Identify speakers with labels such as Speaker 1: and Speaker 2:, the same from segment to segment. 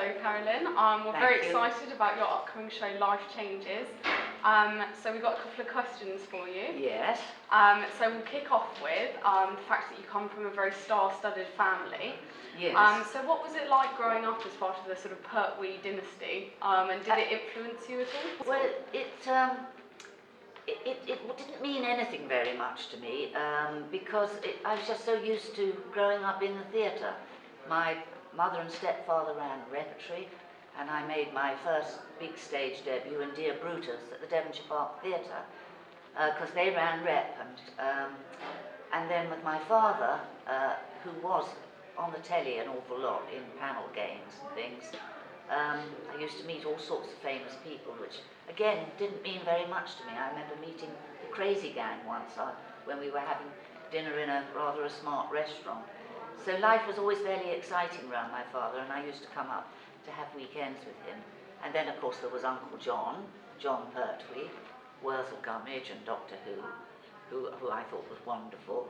Speaker 1: show, Carolyn. We're
Speaker 2: Thank
Speaker 1: very
Speaker 2: you.
Speaker 1: excited about your upcoming show, Life Changes. So we've got a couple of questions for you.
Speaker 2: Yes.
Speaker 1: So we'll kick off with the fact that you come from a very star-studded family.
Speaker 2: Yes.
Speaker 1: So what was it like growing up as part of the sort of Pertwee dynasty? And did it influence you at all?
Speaker 2: Well, it didn't mean anything very much to me because I was just so used to growing up in the theatre. My mother and stepfather ran a repertory, and I made my first big stage debut in Dear Brutus at the Devonshire Park Theatre because they ran rep, and then with my father, who was on the telly an awful lot in panel games and things. I used to meet all sorts of famous people, which again didn't mean very much to me. I remember meeting the Crazy Gang once when we were having dinner in a rather smart restaurant. So life was always fairly exciting around my father, and I used to come up to have weekends with him. And then of course there was Uncle John Pertwee, Worth of Gummidge and Doctor who I thought was wonderful.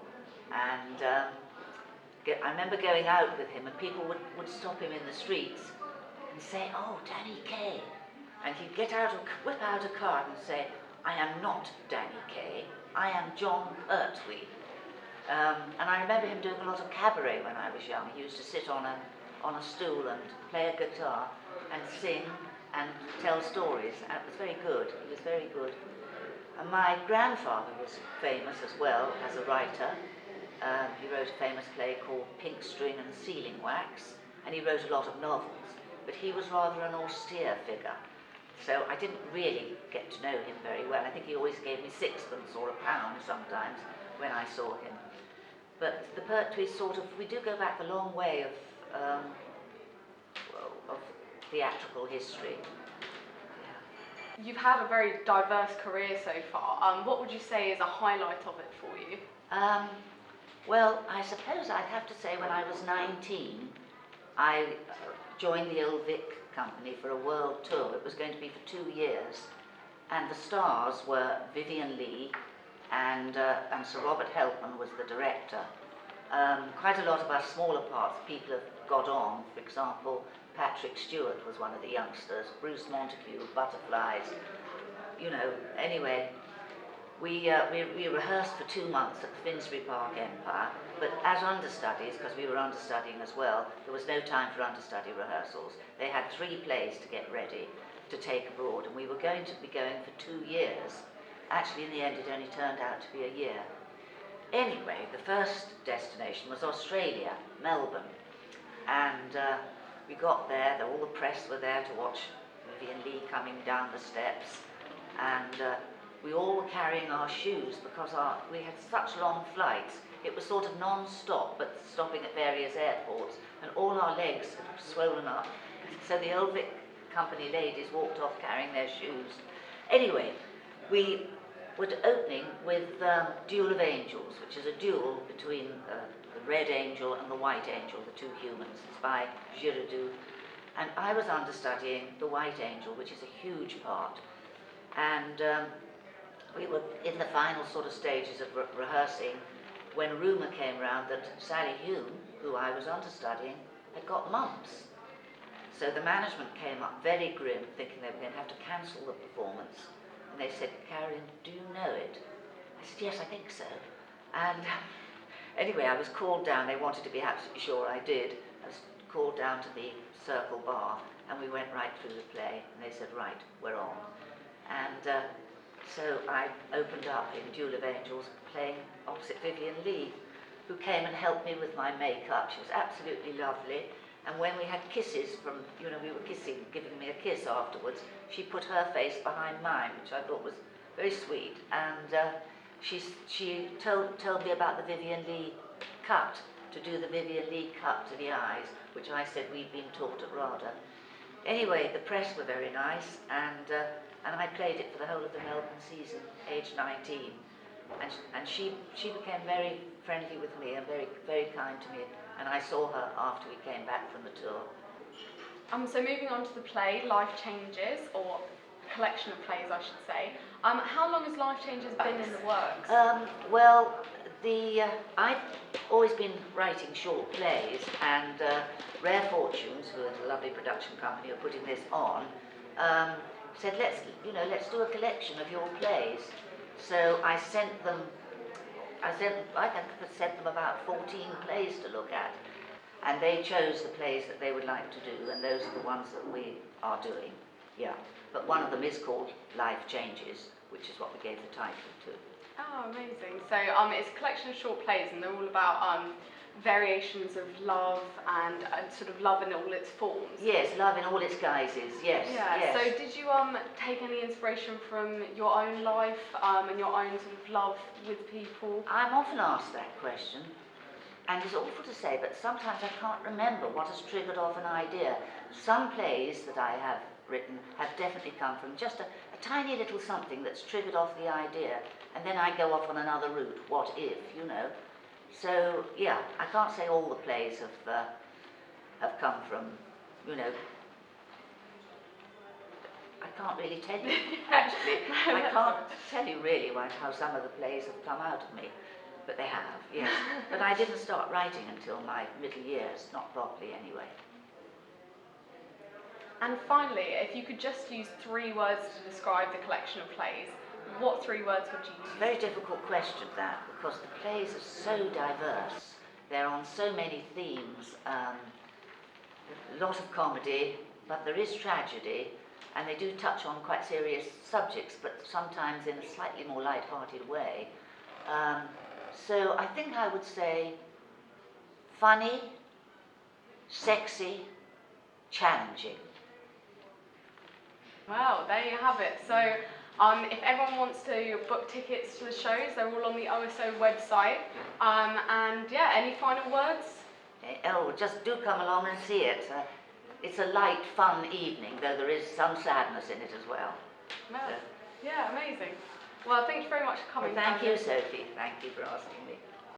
Speaker 2: And I remember going out with him, and people would stop him in the streets and say, "Oh, Danny Kaye." And he'd whip out a card and say, "I am not Danny Kaye, I am John Pertwee." And I remember him doing a lot of cabaret when I was young. He used to sit on a stool and play a guitar and sing and tell stories. And it was very good. He was very good. And my grandfather was famous as well as a writer. He wrote a famous play called Pink String and Sealing Wax, and he wrote a lot of novels. But he was rather an austere figure, so I didn't really get to know him very well. I think he always gave me sixpence or a pound sometimes when I saw him. But the Pertwees we do go back a long way of theatrical history. Yeah.
Speaker 1: You've had a very diverse career so far. What would you say is a highlight of it for you?
Speaker 2: Well, I suppose I'd have to say when I was 19, I joined the Old Vic Company for a world tour. It was going to be for 2 years, and the stars were Vivian Leigh and Sir Robert Helpman was the director. Quite a lot of our smaller parts people have got on. For example, Patrick Stewart was one of the youngsters, Bruce Montague, Butterflies, anyway. We rehearsed for 2 months at the Finsbury Park Empire, but as understudies, because we were understudying as well, there was no time for understudy rehearsals. They had 3 plays to get ready to take abroad, and we were going to be going for 2 years. Actually, in the end, it only turned out to be a year. Anyway, the first destination was Australia, Melbourne, and we got there. All the press were there to watch Vivian Leigh coming down the steps, and we all were carrying our shoes because we had such long flights. It was sort of non-stop, but stopping at various airports, and all our legs had swollen up. So the Old Vic Company ladies walked off carrying their shoes. Anyway, we were opening with Duel of Angels, which is a duel between the Red Angel and the White Angel, the 2 humans. It's by Giraudoux. And I was understudying the White Angel, which is a huge part. And we were in the final sort of stages of rehearsing when rumour came round that Sally Hume, who I was understudying, had got mumps. So the management came up very grim, thinking they were going to have to cancel the performance. And they said, "Carolyn, do you know it?" I said, "Yes, I think so." And anyway, I was called down. They wanted to be absolutely sure I did. I was called down to the Circle Bar, and we went right through the play. And they said, "Right, we're on." And so I opened up in Duel of Angels playing opposite Vivian Leigh, who came and helped me with my makeup. She was absolutely lovely. And when we had kisses we were kissing, giving me a kiss afterwards, she put her face behind mine, which I thought was very sweet. And she told me about the Vivian Leigh cut, to do the Vivian Leigh cut to the eyes, which I said we'd been taught at RADA. Anyway, the press were very nice, and I played it for the whole of the Melbourne season, aged 19. And she became very friendly with me and very, very kind to me. And I saw her after we came back from the tour.
Speaker 1: So moving on to the play, Life Changes, or collection of plays, I should say. How long has Life Changes been in the works?
Speaker 2: Well, I've always been writing short plays, and Rare Fortunes, who is a lovely production company who are putting this on, said let's do a collection of your plays. So I sent them about 14 plays to look at, and they chose the plays that they would like to do, and those are the ones that we are doing. Yeah, but one of them is called Life Changes, which is what we gave the title to.
Speaker 1: Oh, amazing. So it's a collection of short plays, and they're all about variations of love and sort of love in all its forms.
Speaker 2: Yes, love in all its guises, yes.
Speaker 1: Yeah,
Speaker 2: yes.
Speaker 1: so did you take any inspiration from your own life and your own sort of love with people?
Speaker 2: I'm often asked that question, and it's awful to say, but sometimes I can't remember what has triggered off an idea. Some plays that I have written have definitely come from just a tiny little something that's triggered off the idea, and then I go off on another route, what if, you know. So, yeah, I can't say all the plays have come from, you know, I can't really tell you, actually. I can't tell you really how some of the plays have come out of me, but they have, yes. But I didn't start writing until my middle years, not properly anyway.
Speaker 1: And finally, if you could just use 3 words to describe the collection of plays, what 3 words would you use?
Speaker 2: Very difficult question, that, because the plays are so diverse. They're on so many themes, a lot of comedy, but there is tragedy, and they do touch on quite serious subjects, but sometimes in a slightly more light-hearted way. So I think I would say funny, sexy, challenging.
Speaker 1: Well, there you have it. So if everyone wants to book tickets to the shows, they're all on the OSO website. And yeah, any final words?
Speaker 2: Oh, just do come along and see it. It's a light, fun evening, though there is some sadness in it as well.
Speaker 1: Well, yeah, amazing. Well, thank you very much for coming.
Speaker 2: Well, thank you, Sophie. Thank you for asking me.